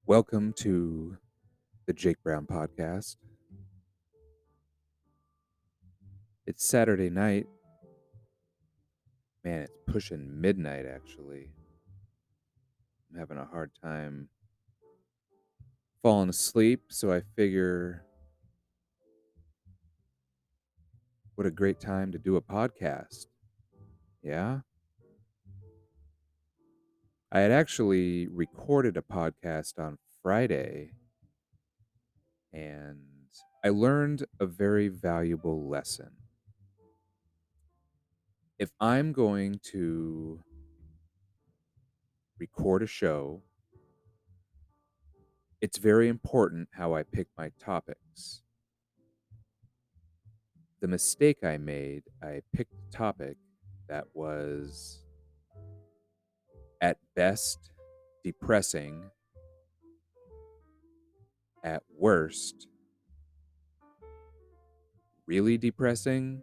Welcome to the Jake Brown podcast. It's Saturday night. Man, it's pushing midnight actually. I'm having a hard time falling asleep, so I figure what a great time to do a podcast. Yeah? I had actually recorded a podcast on Friday and I learned a very valuable lesson. If I'm going to record a show, it's very important how I pick my topics. The mistake I made, I picked a topic that was at best depressing, at worst really depressing,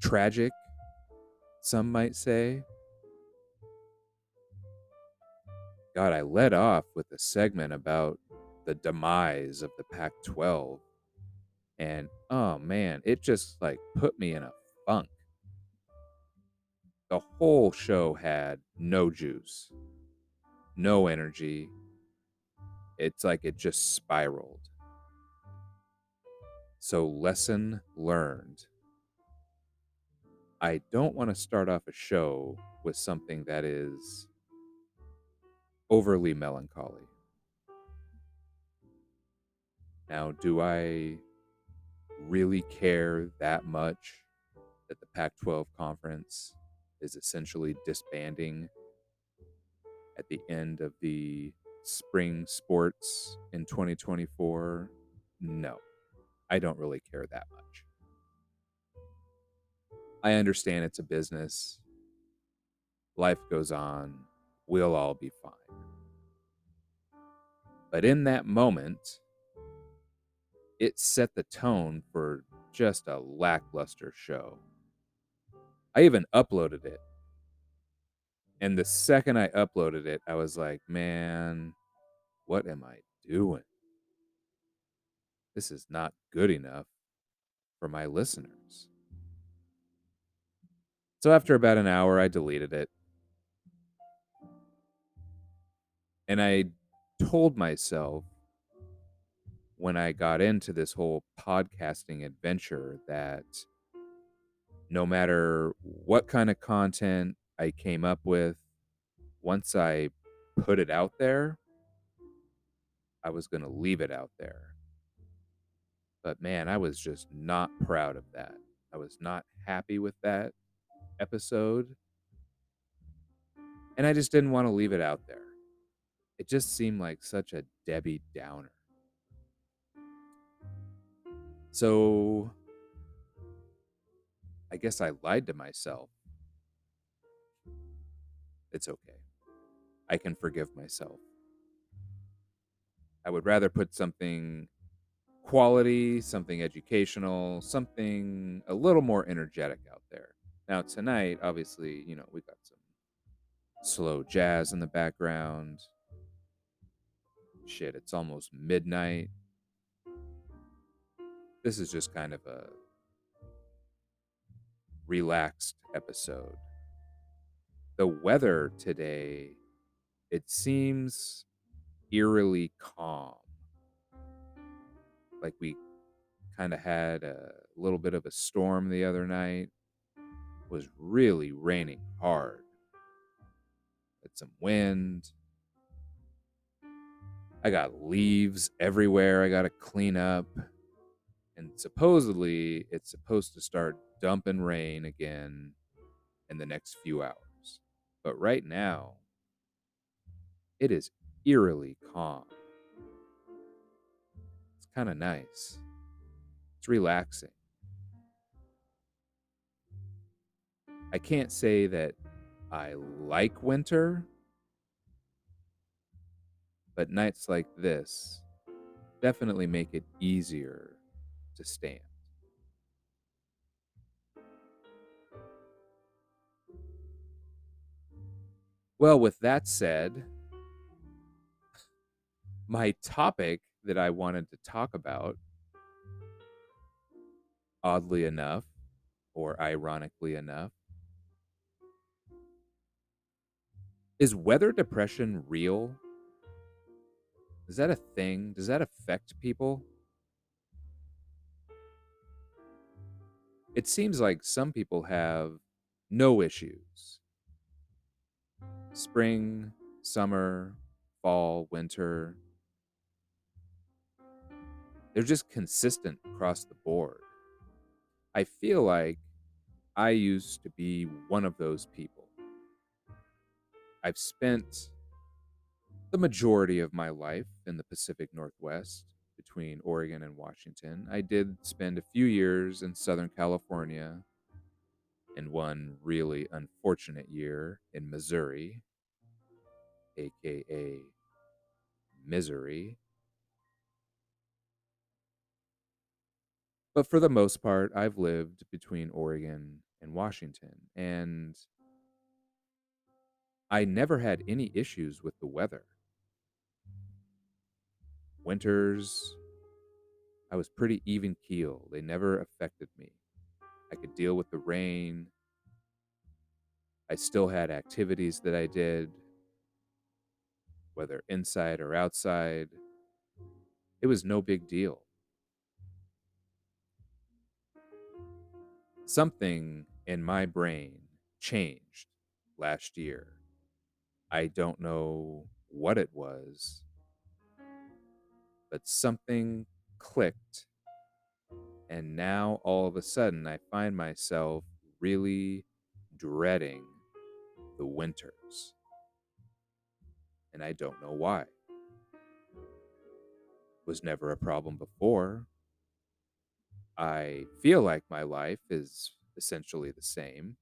tragic, some might say. God, I led off with a segment about the demise of the Pac 12. And oh man, it just like put me in a funk. The whole show had no juice, no energy. It's like it just spiraled. So, lesson learned. I don't want to start off a show with something that is overly melancholy. Now, do I really care that much that the Pac 12 conference is essentially disbanding at the end of the spring sports in 2024? No, I don't really care that much. I understand it's a business. Life goes on. We'll all be fine. But in that moment, it set the tone for just a lackluster show. I even uploaded it. And the second I uploaded it, I was like, man, what am I doing? This is not good enough for my listeners. So after about an hour, I deleted it. And I told myself when I got into this whole podcasting adventure that no matter what kind of content I came up with, once I put it out there, I was going to leave it out there. But man, I was just not proud of that. I was not happy with that episode. And I just didn't want to leave it out there. It just seemed like such a Debbie Downer. So I guess I lied to myself. It's okay. I can forgive myself. I would rather put something quality, something educational, something a little more energetic out there. Now, tonight, obviously, we got some slow jazz in the background. Shit, it's almost midnight. This is just kind of a relaxed episode. The weather today, it seems eerily calm. Like we kind of had a little bit of a storm the other night. It was really raining hard. Had some wind. I got leaves everywhere I got to clean up. And supposedly it's supposed to start dumping rain again in the next few hours. But right now, it is eerily calm. It's kind of nice. It's relaxing. I can't say that I like winter, but nights like this definitely make it easier to stand. Well, with that said, My topic that I wanted to talk about, oddly enough, or ironically enough, is weather depression real? Is that a thing? Does that affect people? It seems like some people have no issues. Spring, summer, fall, winter, they're just consistent across the board. I feel like I used to be one of those people. I've spent the majority of my life in the Pacific Northwest between Oregon and Washington. I did spend a few years in Southern California and one really unfortunate year in Missouri, aka Misery. But for the most part, I've lived between Oregon and Washington, and I never had any issues with the weather. Winters, I was pretty even keel. They never affected me. I could deal with the rain. I still had activities that I did, whether inside or outside. It was no big deal. Something in my brain changed last year. I don't know what it was, but something clicked. And now all of a sudden, I find myself really dreading the winters. And I don't know why. Was never a problem before. I feel like my life is essentially the same.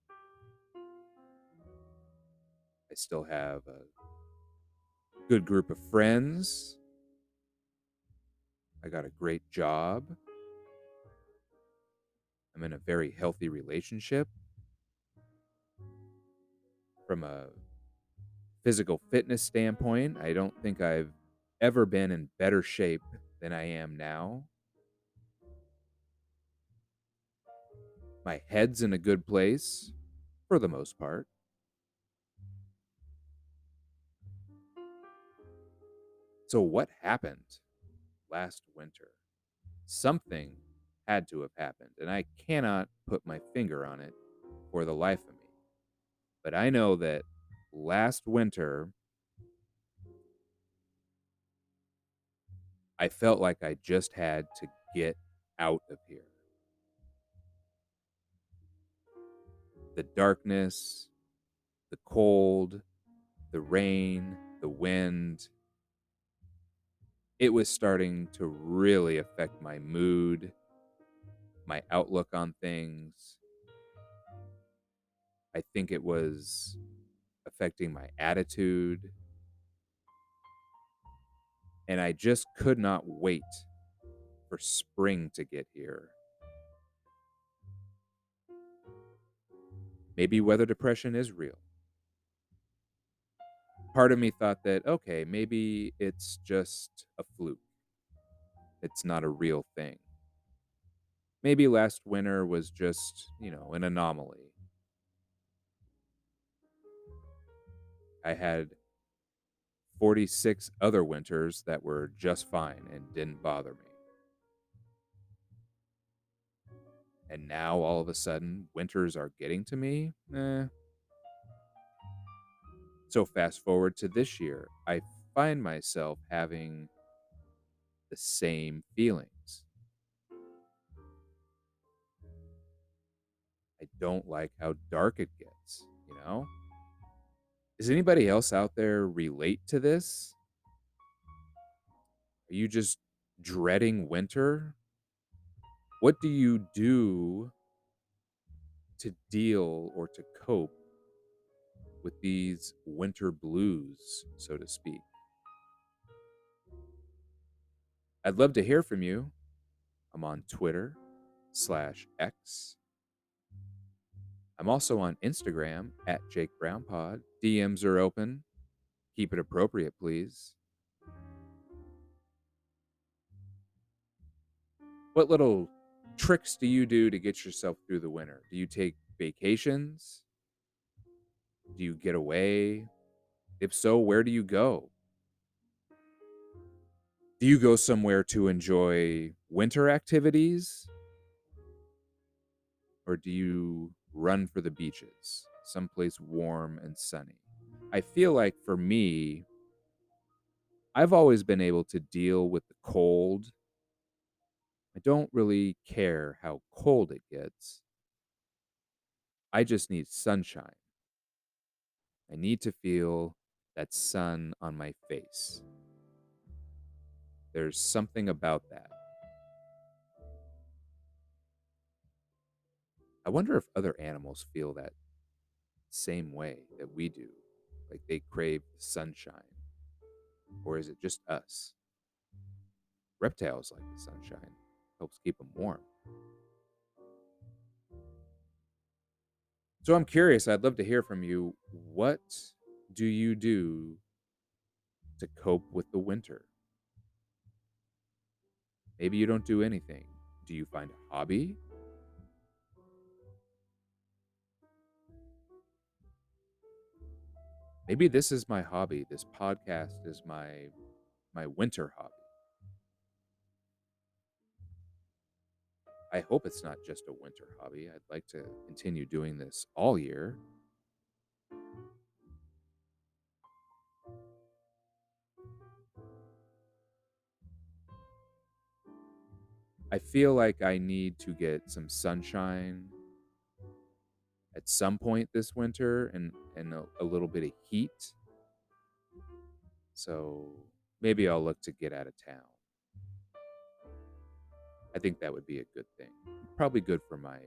I still have a good group of friends. I got a great job. I'm in a very healthy relationship. From a physical fitness standpoint, I don't think I've ever been in better shape than I am now. My head's in a good place for the most part. So, what happened last winter? Something had to have happened, and I cannot put my finger on it for the life of me. But I know that last winter, I felt like I just had to get out of here. The darkness, the cold, the rain, the wind, it was starting to really affect my mood, my outlook on things. I think it was affecting my attitude. And I just could not wait for spring to get here. Maybe weather depression is real. Part of me thought that, okay, maybe it's just a fluke. It's not a real thing. Maybe last winter was just, an anomaly. I had 46 other winters that were just fine and didn't bother me. And now all of a sudden, winters are getting to me? So fast forward to this year, I find myself having the same feelings. I don't like how dark it gets? Does anybody else out there relate to this? Are you just dreading winter? What do you do to deal or to cope with these winter blues, so to speak? I'd love to hear from you. I'm on Twitter/X. I'm also on Instagram at Jake Brown Pod. DMs are open. Keep it appropriate, please. What little tricks do you do to get yourself through the winter? Do you take vacations? Do you get away? If so, where do you go? Do you go somewhere to enjoy winter activities? Or do you run for the beaches, someplace warm and sunny? I feel like for me, I've always been able to deal with the cold. I don't really care how cold it gets. I just need sunshine. I need to feel that sun on my face. There's something about that. I wonder if other animals feel that same way that we do. Like they crave sunshine. Or is it just us? Reptiles like the sunshine. Helps keep them warm. So I'm curious, I'd love to hear from you. What do you do to cope with the winter? Maybe you don't do anything. Do you find a hobby? Maybe this is my hobby. This podcast is my winter hobby. I hope it's not just a winter hobby. I'd like to continue doing this all year. I feel like I need to get some sunshine at some point this winter and a little bit of heat. So maybe I'll look to get out of town. I think that would be a good thing. Probably good for my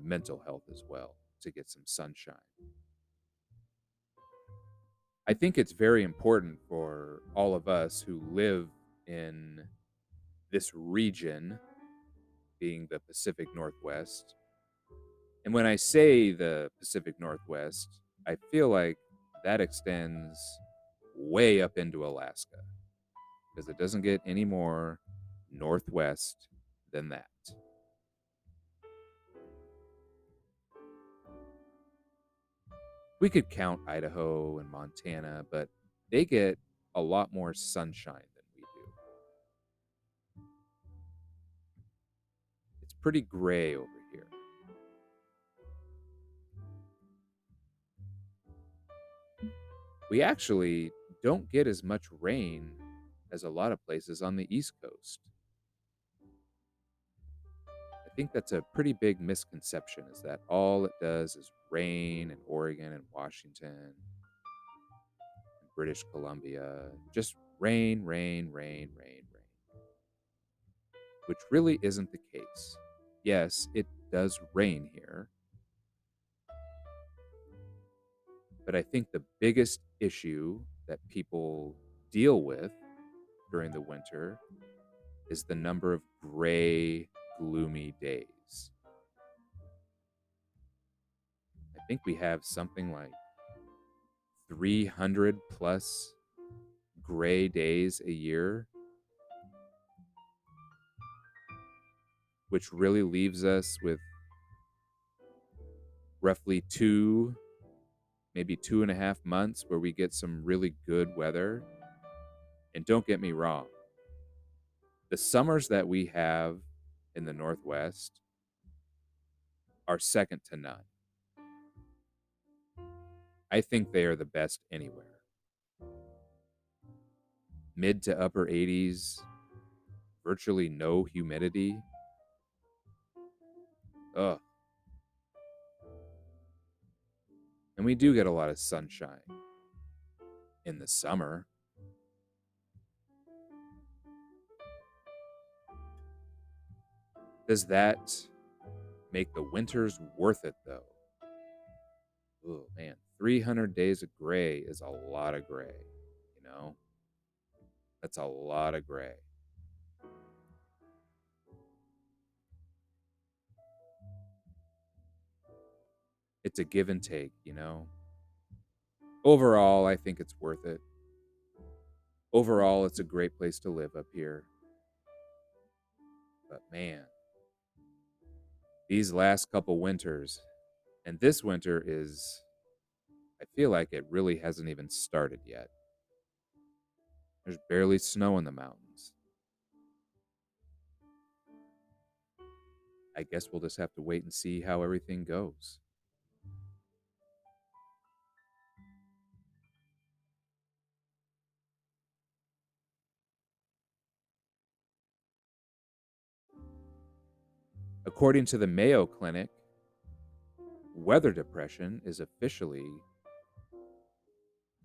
mental health as well to get some sunshine. I think it's very important for all of us who live in this region, being the Pacific Northwest. And when I say the Pacific Northwest, I feel like that extends way up into Alaska because it doesn't get any more northwest than that. We could count Idaho and Montana, but they get a lot more sunshine than we do. It's pretty gray over here. We actually don't get as much rain as a lot of places on the East Coast. I think that's a pretty big misconception is that all it does is rain in Oregon and Washington and British Columbia. Just rain, rain, rain, rain, rain. Which really isn't the case. Yes, it does rain here. But I think the biggest issue that people deal with during the winter is the number of gray, gloomy days. I think we have something like 300 plus gray days a year, which really leaves us with roughly maybe 2.5 months where we get some really good weather. And don't get me wrong, the summers that we have in the Northwest are second to none. I think they are the best anywhere. Mid to upper 80s, virtually no humidity. Ugh. And we do get a lot of sunshine in the summer. Does that make the winters worth it, though? Oh, man. 300 days of gray is a lot of gray, you know? That's a lot of gray. It's a give and take, you know? Overall, I think it's worth it. Overall, it's a great place to live up here. But man, these last couple winters, and this winter I feel like it really hasn't even started yet. There's barely snow in the mountains. I guess we'll just have to wait and see how everything goes. According to the Mayo Clinic, weather depression is officially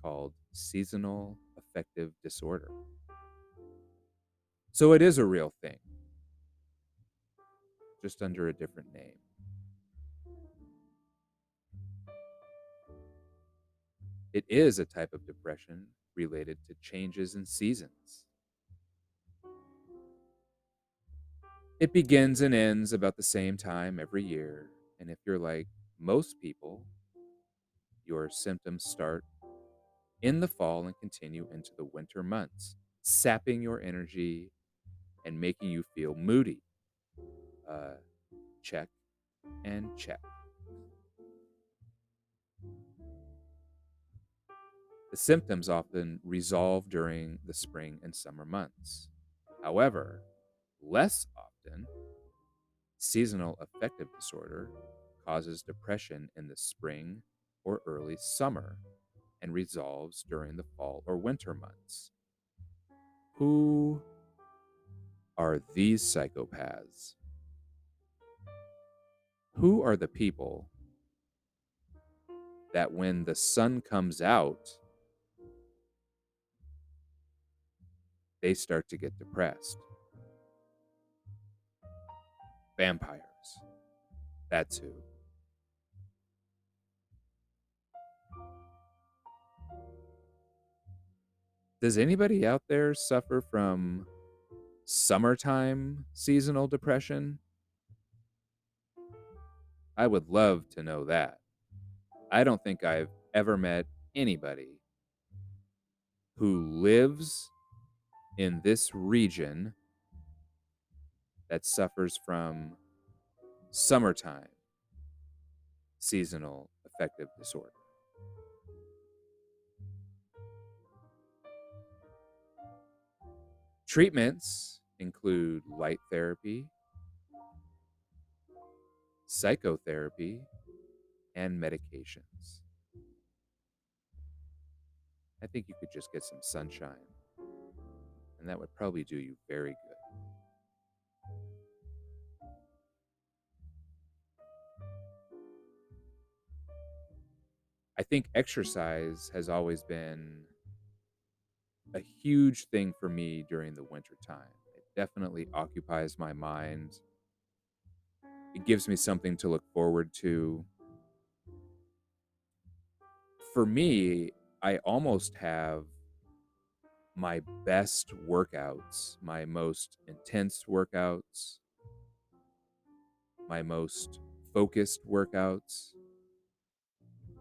called seasonal affective disorder. So it is a real thing, just under a different name. It is a type of depression related to changes in seasons. It begins and ends about the same time every year, and if you're like most people, your symptoms start in the fall and continue into the winter months, sapping your energy and making you feel moody. Uh, check and check. The symptoms often resolve during the spring and summer months. However, less often, seasonal affective disorder causes depression in the spring or early summer and resolves during the fall or winter months. Who are these psychopaths? Who are the people that when the sun comes out, they start to get depressed? Vampires. That's who. Does anybody out there suffer from summertime seasonal depression? I would love to know that. I don't think I've ever met anybody who lives in this region that suffers from summertime seasonal affective disorder. Treatments include light therapy, psychotherapy, and medications. I think you could just get some sunshine, and that would probably do you very good. I think exercise has always been a huge thing for me during the winter time. It definitely occupies my mind. It gives me something to look forward to. For me, I almost have my best workouts, my most intense workouts, my most focused workouts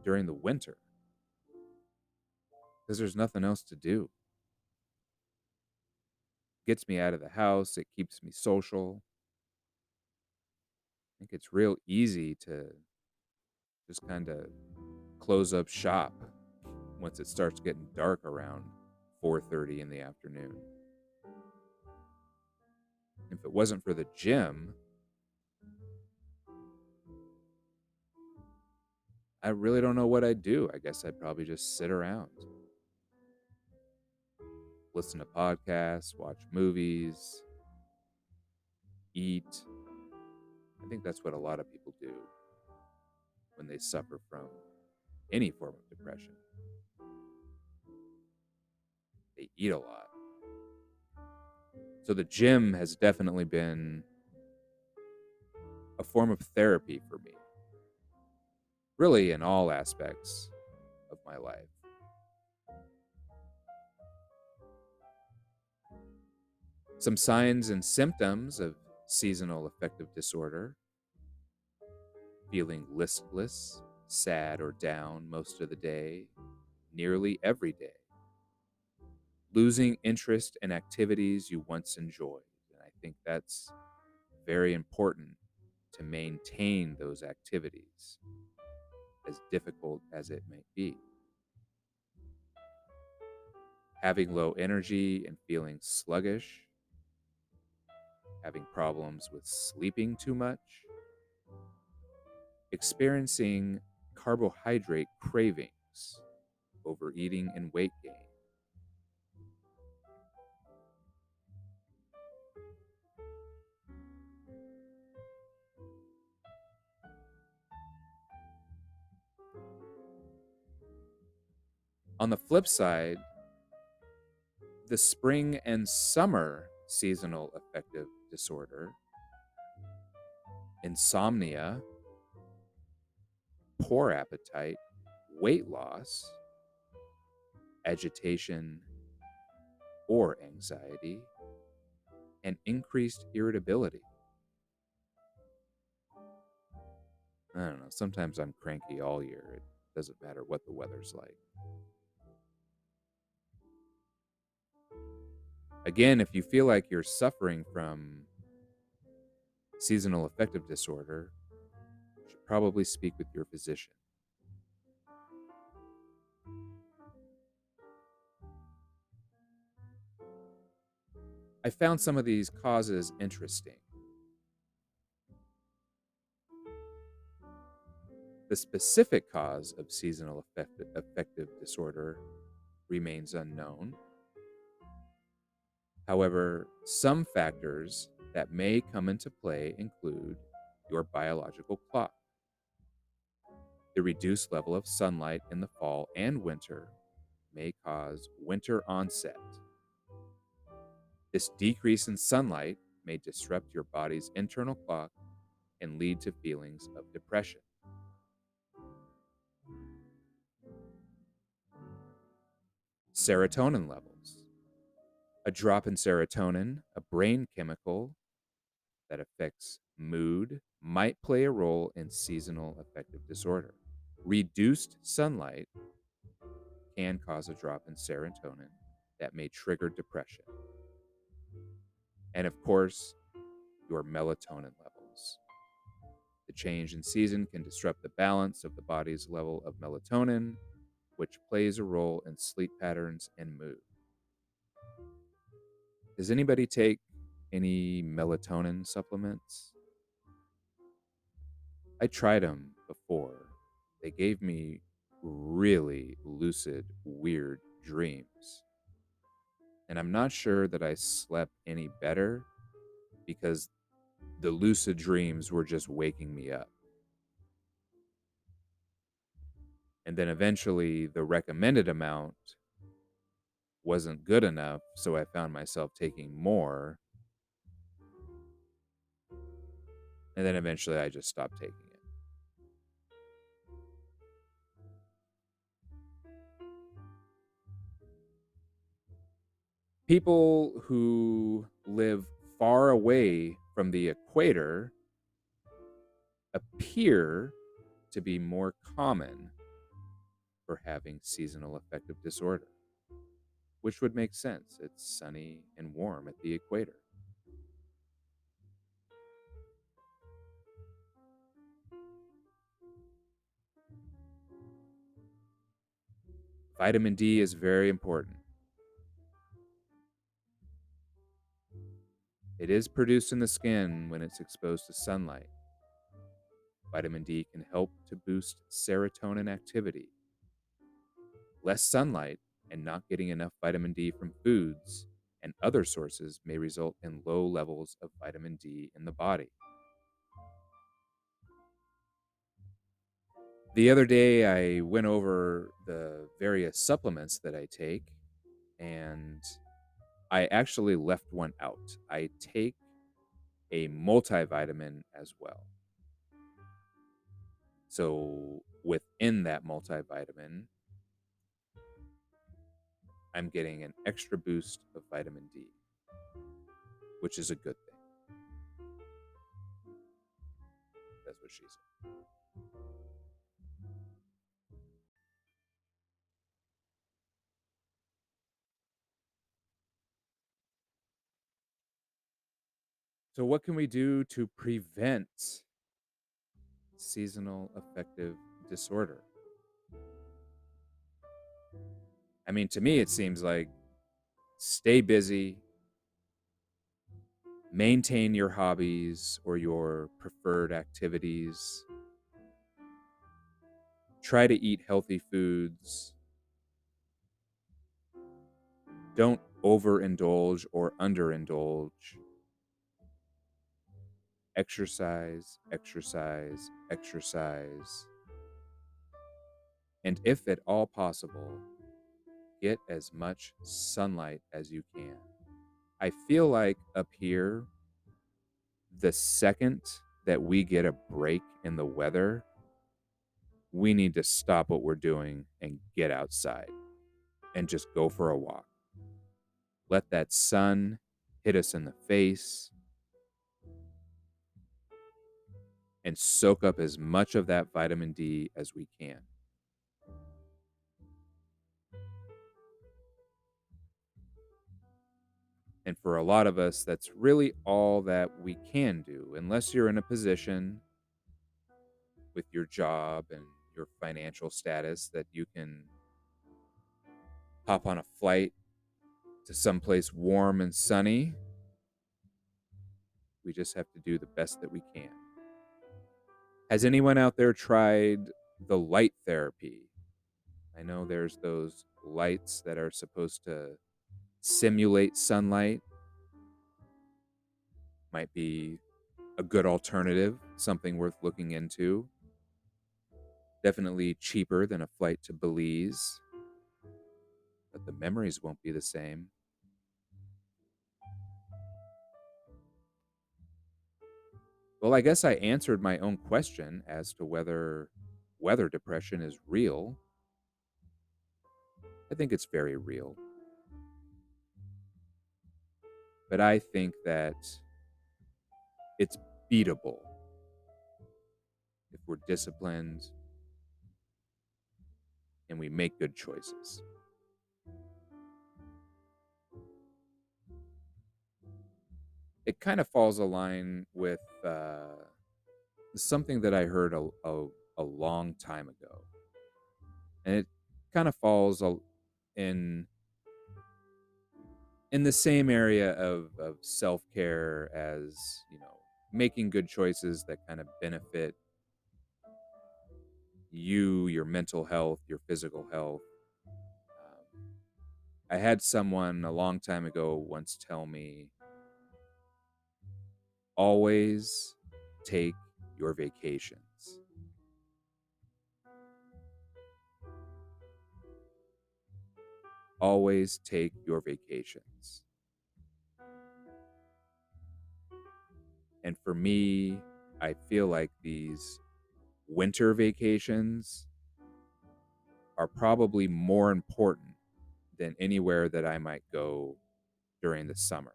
during the winter because there's nothing else to do. Gets me out of the house, it keeps me social. I think it's real easy to just kind of close up shop once it starts getting dark around 4:30 in the afternoon. If it wasn't for the gym, I really don't know what I'd do. I guess I'd probably just sit around, listen to podcasts, watch movies, eat. I think that's what a lot of people do when they suffer from any form of depression. They eat a lot. So the gym has definitely been a form of therapy for me, really in all aspects of my life. Some signs and symptoms of seasonal affective disorder: feeling listless, sad, or down most of the day, nearly every day. Losing interest in activities you once enjoyed. And I think that's very important to maintain those activities, as difficult as it may be. Having low energy and feeling sluggish, having problems with sleeping too much, experiencing carbohydrate cravings, overeating, and weight gain. On the flip side, the spring and summer seasonal affective disorder, insomnia, poor appetite, weight loss, agitation or anxiety, and increased irritability. I don't know, sometimes I'm cranky all year. It doesn't matter what the weather's like. Again, if you feel like you're suffering from seasonal affective disorder, you should probably speak with your physician. I found some of these causes interesting. The specific cause of seasonal affective disorder remains unknown. However, some factors that may come into play include your biological clock. The reduced level of sunlight in the fall and winter may cause winter onset. This decrease in sunlight may disrupt your body's internal clock and lead to feelings of depression. Serotonin levels. A drop in serotonin, a brain chemical that affects mood, might play a role in seasonal affective disorder. Reduced sunlight can cause a drop in serotonin that may trigger depression. And of course, your melatonin levels. The change in season can disrupt the balance of the body's level of melatonin, which plays a role in sleep patterns and mood. Does anybody take any melatonin supplements? I tried them before. They gave me really lucid, weird dreams. And I'm not sure that I slept any better because the lucid dreams were just waking me up. And then eventually the recommended amount wasn't good enough, so I found myself taking more. And then eventually I just stopped taking it. People who live far away from the equator appear to be more common for having seasonal affective disorder, which would make sense. It's sunny and warm at the equator. Vitamin D is very important. It is produced in the skin when it's exposed to sunlight. Vitamin D can help to boost serotonin activity. Less sunlight and not getting enough vitamin D from foods and other sources may result in low levels of vitamin D in the body. The other day, I went over the various supplements that I take, and I actually left one out. I take a multivitamin as well. So within that multivitamin, I'm getting an extra boost of vitamin D, which is a good thing. That's what she said. So, what can we do to prevent seasonal affective disorder. I mean, to me, it seems like stay busy, maintain your hobbies or your preferred activities, try to eat healthy foods, don't overindulge or underindulge, exercise, exercise, exercise, and if at all possible, get as much sunlight as you can. I feel like up here, the second that we get a break in the weather, we need to stop what we're doing and get outside and just go for a walk. Let that sun hit us in the face and soak up as much of that vitamin D as we can. And for a lot of us, that's really all that we can do, unless you're in a position with your job and your financial status that you can hop on a flight to someplace warm and sunny. We just have to do the best that we can. Has anyone out there tried the light therapy? I know there's those lights that are supposed to simulate sunlight. Might be a good alternative, something worth looking into. Definitely cheaper than a flight to Belize, but the memories won't be the same. Well, I guess I answered my own question as to whether weather depression is real. I think it's very real. But I think that it's beatable if we're disciplined and we make good choices. It kind of falls a line with something that I heard a long time ago. And it kind of falls in in the same area of self-care as, making good choices that kind of benefit you, your mental health, your physical health. I had someone a long time ago once tell me, always take your vacations. Always take your vacations. And for me, I feel like these winter vacations are probably more important than anywhere that I might go during the summer.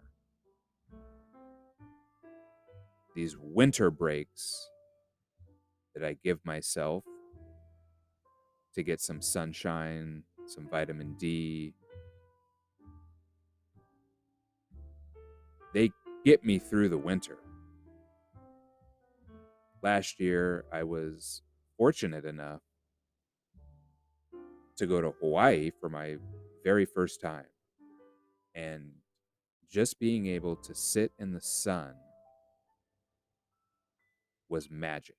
These winter breaks that I give myself to get some sunshine, some vitamin D, they get me through the winter. Last year, I was fortunate enough to go to Hawaii for my very first time. And just being able to sit in the sun was magic.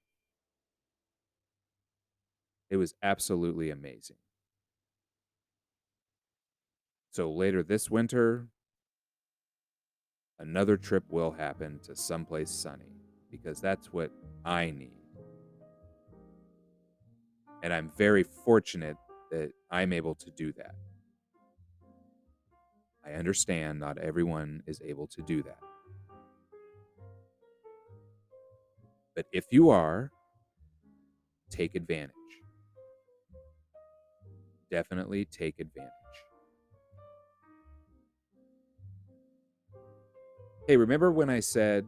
It was absolutely amazing. So later this winter, another trip will happen to someplace sunny because that's what I need. And I'm very fortunate that I'm able to do that. I understand not everyone is able to do that. But if you are, take advantage. Definitely take advantage. Hey, remember when I said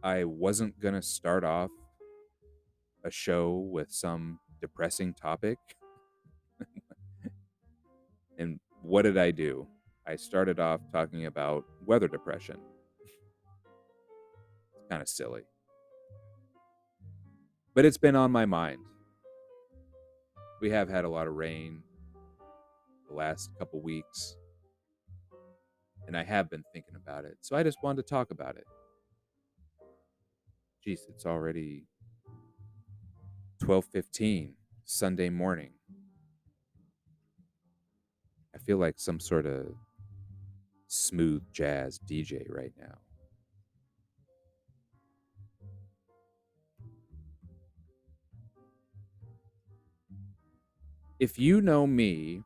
I wasn't going to start off a show with some depressing topic? And what did I do? I started off talking about weather depression. It's kind of silly. But it's been on my mind. We have had a lot of rain the last couple weeks, and I have been thinking about it. So I just wanted to talk about it. Jeez, it's already 12:15 Sunday morning. I feel like some sort of smooth jazz DJ right now. If you know me,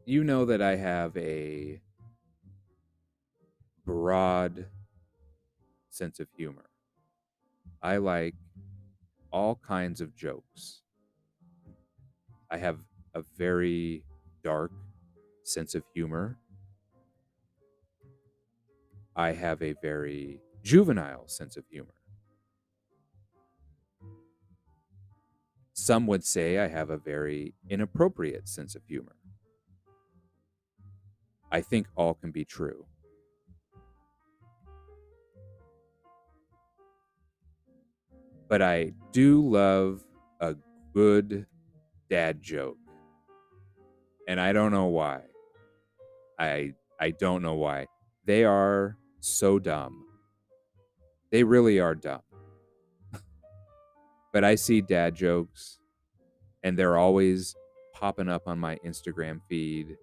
you know that I have a broad sense of humor. I like all kinds of jokes. I have a very dark sense of humor. I have a very juvenile sense of humor. Some would say I have a very inappropriate sense of humor. I think all can be true. But I do love a good dad joke. And I don't know why. I don't know why. They are so dumb. They really are dumb. But I see dad jokes and they're always popping up on my Instagram feed.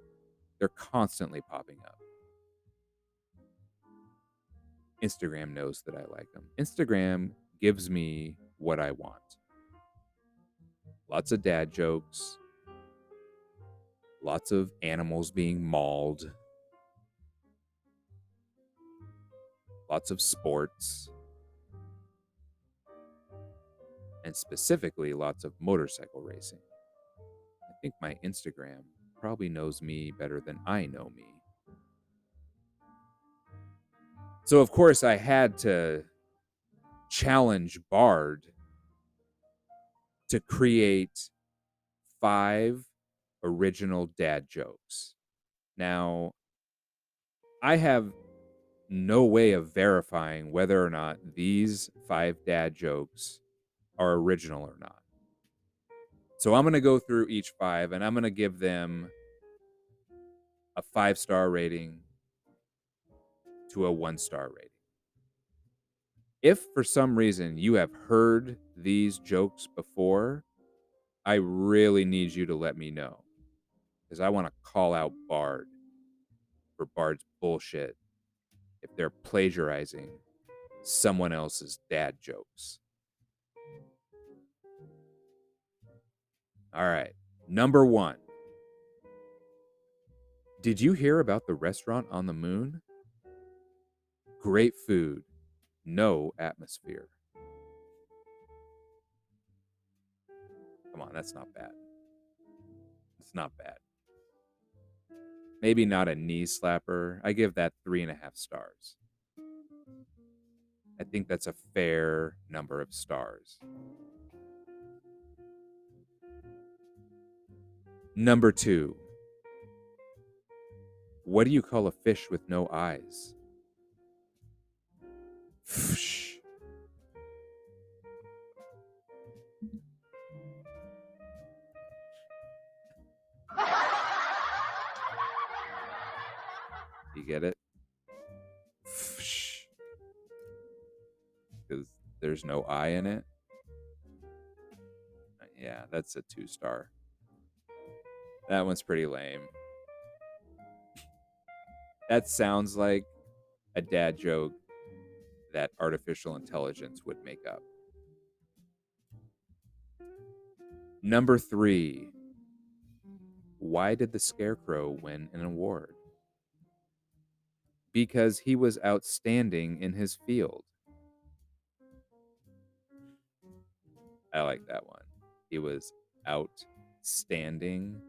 They're constantly popping up. Instagram knows that I like them. Instagram gives me what I want. Lots of dad jokes, lots of animals being mauled, lots of sports, and specifically lots of motorcycle racing. I think my Instagram probably knows me better than I know me. So, of course, I had to challenge Bard to create 5 original dad jokes. Now, I have no way of verifying whether or not these 5 dad jokes are original or not. So I'm going to go through each 5 and I'm going to give them a 5-star rating to a 1-star rating. If for some reason you have heard these jokes before, I really need you to let me know because I want to call out Bard for Bard's bullshit if they're plagiarizing someone else's dad jokes. All right. Number 1. Did you hear about the restaurant on the moon? Great food, no atmosphere. Come on, that's not bad. It's not bad. Maybe not a knee slapper. I give that 3.5 stars. I think that's a fair number of stars. Number 2. What do you call a fish with no eyes? Fish. You get it? Fish. Because there's no eye in it. Yeah, that's a 2-star. That one's pretty lame. That sounds like a dad joke that artificial intelligence would make up. Number 3. Why did the Scarecrow win an award? Because he was outstanding in his field. I like that one. He was outstanding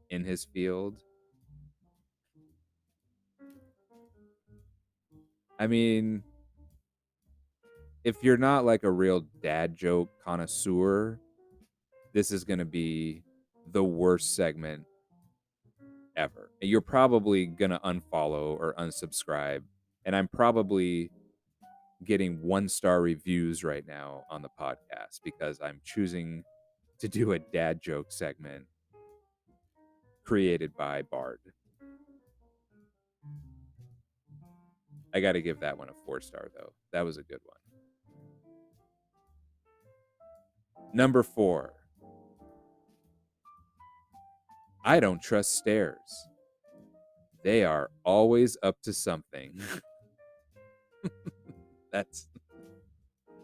in his field. I mean, if you're not like a real dad joke connoisseur, this is going to be the worst segment ever. You're probably going to unfollow or unsubscribe. And I'm probably getting 1-star reviews right now on the podcast because I'm choosing to do a dad joke segment created by Bard. I got to give that one a 4-star, though. That was a good one. Number 4. I don't trust stairs. They are always up to something. That's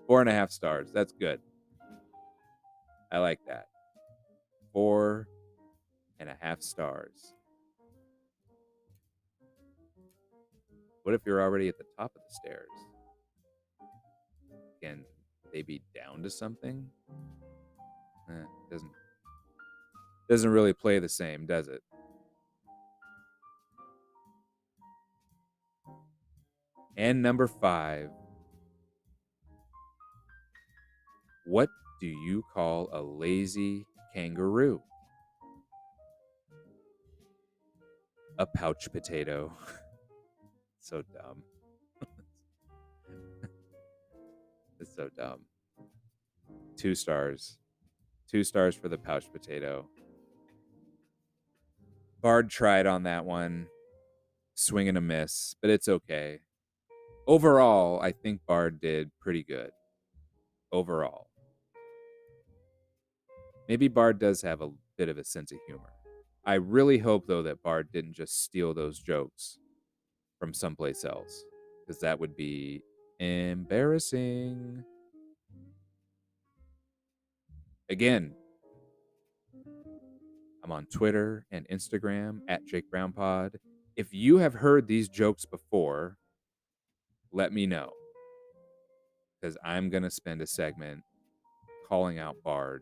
4.5 stars. That's good. I like that. 4.5 stars. What if you're already at the top of the stairs? Can they be down to something? Doesn't really play the same, does it? And number 5. What do you call a lazy kangaroo? A pouch potato. So dumb. It's so dumb. 2 stars. 2 stars for the pouch potato. Bard tried on that one. Swing and a miss, but it's okay. Overall, I think Bard did pretty good. Overall. Maybe Bard does have a bit of a sense of humor. I really hope, though, that Bard didn't just steal those jokes from someplace else, because that would be embarrassing. Again, I'm on Twitter and Instagram at JakeBrownPod. If you have heard these jokes before, let me know, because I'm going to spend a segment calling out Bard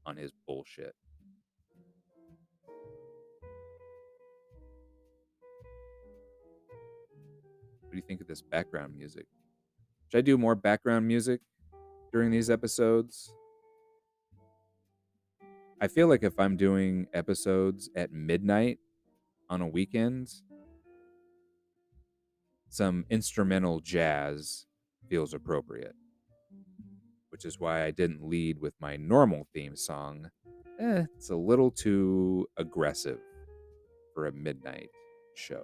on his bullshit. What do you think of this background music? Should I do more background music during these episodes? I feel like if I'm doing episodes at midnight on a weekend, some instrumental jazz feels appropriate, which is why I didn't lead with my normal theme song. It's a little too aggressive for a midnight show.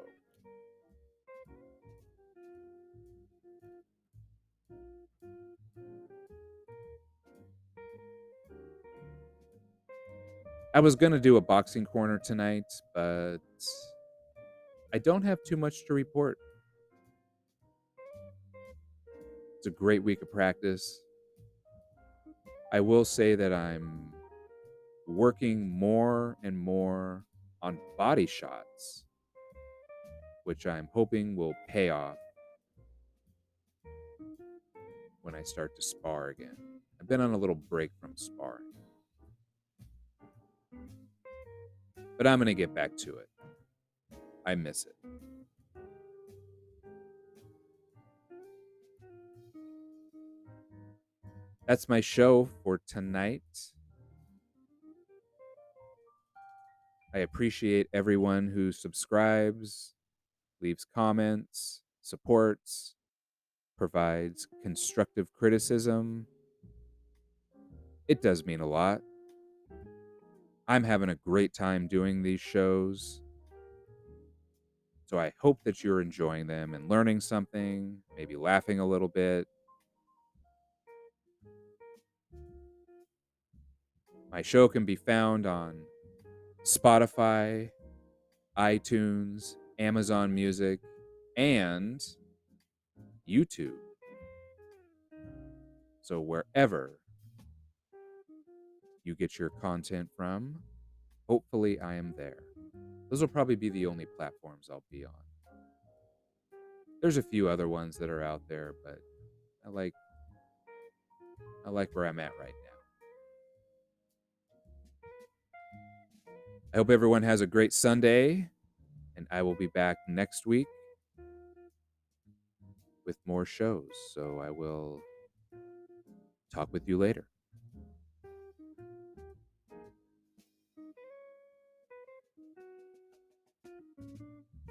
I was going to do a boxing corner tonight, but I don't have too much to report. It's a great week of practice. I will say that I'm working more and more on body shots, which I'm hoping will pay off when I start to spar again. I've been on a little break from sparring, but I'm going to get back to it. I miss it. That's my show for tonight. I appreciate everyone who subscribes, leaves comments, supports, provides constructive criticism. It does mean a lot. I'm having a great time doing these shows. So I hope that you're enjoying them and learning something, maybe laughing a little bit. My show can be found on Spotify, iTunes, Amazon Music, and YouTube. So wherever you get your content from, hopefully I am there. Those will probably be the only platforms I'll be on. There's a few other ones that are out there, but I like where I'm at right now. I hope everyone has a great Sunday, and I will be back next week with more shows. So I will talk with you later.